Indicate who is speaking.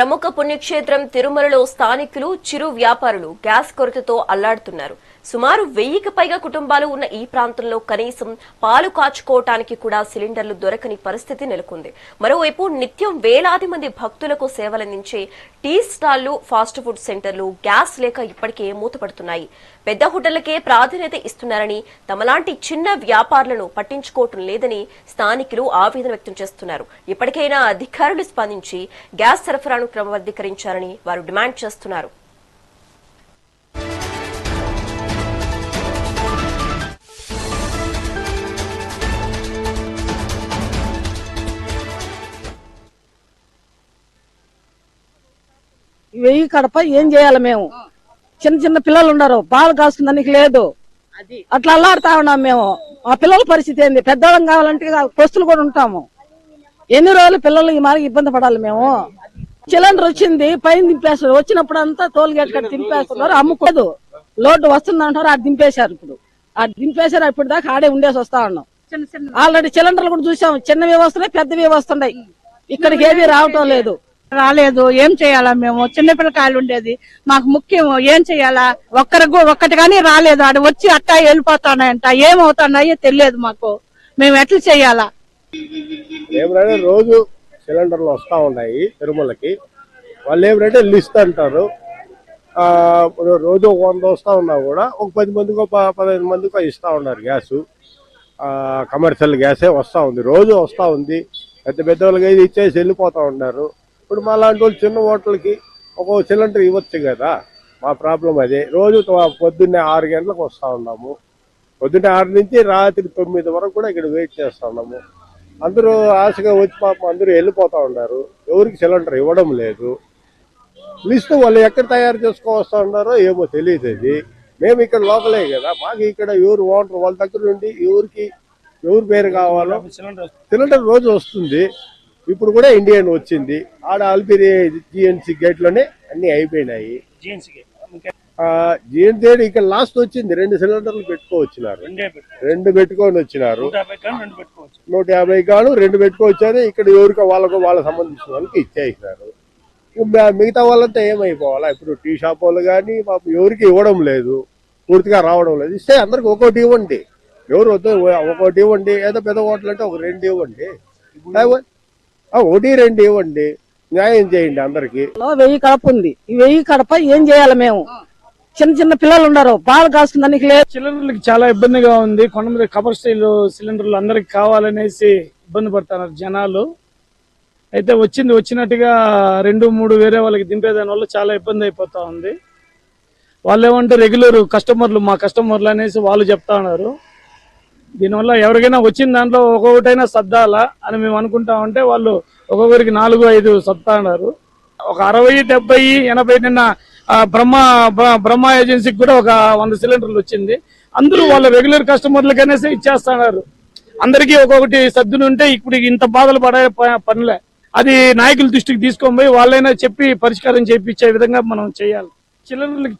Speaker 1: ప్రముఖ పుణ్యక్షేత్రం తిరుమలలో స్థానికులు చిరు వ్యాపారులు గ్యాస్ కొరతతో అల్లాడుతున్నారు. సుమారు 1000కి పైగా కుటుంబాలు ఉన్న ఈ ప్రాంతంలో కనీసం పాలు కాచుకోవటానికి కూడా సిలిండర్లు దొరకని పరిస్థితి నెలకొంది. మరోవైపు నిత్యం వేలాది మంది భక్తులకు సేవలందించే టీ స్టాళ్లు, ఫాస్ట్ ఫుడ్ సెంటర్లు గ్యాస్ లేక ఇప్పటికే మూతపడుతున్నాయి. పెద్ద హోటళ్లకే ప్రాధాన్యత ఇస్తున్నారని, తమలాంటి చిన్న వ్యాపారులను పట్టించుకోవటం లేదని స్థానికులు ఆవేదన వ్యక్తం చేస్తున్నారు. ఇప్పటికైనా అధికారులు స్పందించి గ్యాస్ సరఫరాను క్రమబద్ధీకరించాలని వారు డిమాండ్ చేస్తున్నారు.
Speaker 2: వెయ్యి కడప ఏం చేయాలి? మేము చిన్న చిన్న పిల్లలు ఉన్నారు, పాలు కాసుకుందానికి లేదు, అట్లా అల్లాడుతా ఉన్నాం మేము. ఆ పిల్లల పరిస్థితి ఏంది? పెద్దవాళ్ళం కావాలంటే పొస్తులు కూడా ఉంటాము. ఎన్ని రోజులు పిల్లలు ఈ మారి ఇబ్బంది పడాలి మేము? సిలిండర్ వచ్చింది, పైన దింపేస్తారు. వచ్చినప్పుడు అంతా టోల్ గేట్ కట్టి దింపేస్తున్నారు. అమ్ముకోదు, లోడ్ వస్తుందంటారు, అది దింపేశారు. ఇప్పుడు అది దింపేశారు. ఇప్పుడు దాకా ఆడే ఉండేసి వస్తా ఉన్నాం. ఆల్రెడీ సిలిండర్లు కూడా చూసాం, చిన్నవి వస్తున్నాయి, పెద్దవి వస్తున్నాయి. ఇక్కడికి ఏది రావటం లేదు.
Speaker 3: రాలేదు. ఏం చేయాలా? మేము చిన్నపిల్లకాయలు ఉండేది మాకు ముఖ్యం. ఏం చేయాలా? ఒక్కటి కానీ రాలేదు. ఆడ వచ్చి అట్టా వెళ్ళిపోతున్నాయంట. ఏమవుతున్నాయో తెలియదు మాకు. మేము ఎట్లా చేయాలా?
Speaker 4: ఏమిటంటే రోజు సిలిండర్లు వస్తా ఉన్నాయి తిరుమలకి. వాళ్ళు ఏమిటంటే లిస్ట్ అంటారు. రోజు 100 వస్తా ఉన్నా కూడా ఒక 10 మందికో 15 మందికో ఇస్తా ఉన్నారు గ్యాసు. కమర్షియల్ గ్యాసే వస్తా ఉంది, రోజు వస్తా ఉంది. పెద్ద పెద్ద వాళ్ళకి ఇది ఇచ్చేసి వెళ్ళిపోతా ఉన్నారు. ఇప్పుడు మా లాంటి వాళ్ళు చిన్న హోటల్కి ఒక సిలిండర్ ఇవ్వచ్చు కదా. మా ప్రాబ్లం అదే. రోజు పొద్దున్నే 6 గంటలకు వస్తూ ఉన్నాము. పొద్దున్నే 6 నుంచి రాత్రి 9 వరకు కూడా ఇక్కడ వెయిట్ చేస్తూ ఉన్నాము. అందరూ ఆశగా వచ్చి పాపం అందరూ వెళ్ళిపోతూ ఉన్నారు. ఎవరికి సిలిండర్ ఇవ్వడం లేదు. లిస్ట్ వాళ్ళు ఎక్కడ తయారు చేసుకొస్తా ఉన్నారో ఏమో తెలియదు. అది మేము ఇక్కడ లోకలే కదా, మాకు ఇక్కడ ఎవరు ఓనర్ వాళ్ళ దగ్గర నుండి ఎవరి పేరు కావాలో సిలిండర్ రోజు వస్తుంది. ఇప్పుడు కూడా ఇండియన్ వచ్చింది. ఆడ అల్పిరి జిఎన్సీ గేట్ లోనే అన్ని అయిపోయినాయి. జిఎన్సీ ఇక్కడ లాస్ట్ వచ్చింది. 2 సిలిండర్లు పెట్టుకోవచ్చినారు, 2 పెట్టుకొని వచ్చినారు. 150 గాను 2 పెట్టుకోవచ్చారు. ఇక్కడ ఎవరికో వాళ్ళకు సంబంధించిన వాళ్ళకి ఇచ్చేసినారు. మిగతా వాళ్ళంతా ఏమైపోవాలా? ఇప్పుడు టీ షాప్ వాళ్ళు కానీ ఎవరికి ఇవ్వడం లేదు, పూర్తిగా రావడం లేదు. ఇస్తే అందరికి ఒక్కోటి ఇవ్వండి. ఎవరు వద్దు, ఒక్కోటి ఇవ్వండి. ఏదో పెద్ద హోటల్ అంటే ఒక 2 ఇవ్వండి, 1-2 ఇవ్వండి. న్యాయం చేయండి అందరికి.
Speaker 2: 1000 కడప ఉంది. ఈ 1000 కడప ఏం చేయాలి? మేము చిన్న చిన్న పిల్లలు ఉన్నారు, పాలు కాసుకుందానికి లేదు.
Speaker 5: సిలిండర్లకి చాలా ఇబ్బందిగా ఉంది. కొంతమంది కమర్షియల్ సిలిండర్లు అందరికి కావాలనేసి ఇబ్బంది పడుతున్నారు జనాలు. అయితే వచ్చినట్టుగా 2-3 వేరే వాళ్ళకి దింపేదాని వల్ల చాలా ఇబ్బంది అయిపోతా ఉంది. వాళ్ళు ఏమంటే రెగ్యులర్ కస్టమర్లు, మా కస్టమర్లు అనేసి వాళ్ళు చెప్తా ఉన్నారు. దీనివల్ల ఎవరికైనా వచ్చిన దాంట్లో ఒక్కొక్కటైనా సర్దాలా అని మేము అనుకుంటా ఉంటే వాళ్ళు ఒక్కొక్కరికి 4-5 సర్దా ఉన్నారు. ఒక 60-70-80 నిన్న బ్రహ్మ ఏజెన్సీకి కూడా ఒక 100 సిలిండర్లు వచ్చింది. అందరూ వాళ్ళ రెగ్యులర్ కస్టమర్లకనేసి ఇచ్చేస్తున్నారు. అందరికీ ఒక్కొక్కటి సర్దులు ఉంటే ఇప్పుడు ఇంత బాధలు పడే పనులే. అది నాయకుల దృష్టికి తీసుకొని పోయి వాళ్ళైనా చెప్పి పరిష్కారం చేయించే విధంగా మనం చేయాలి. సిలిండర్లకి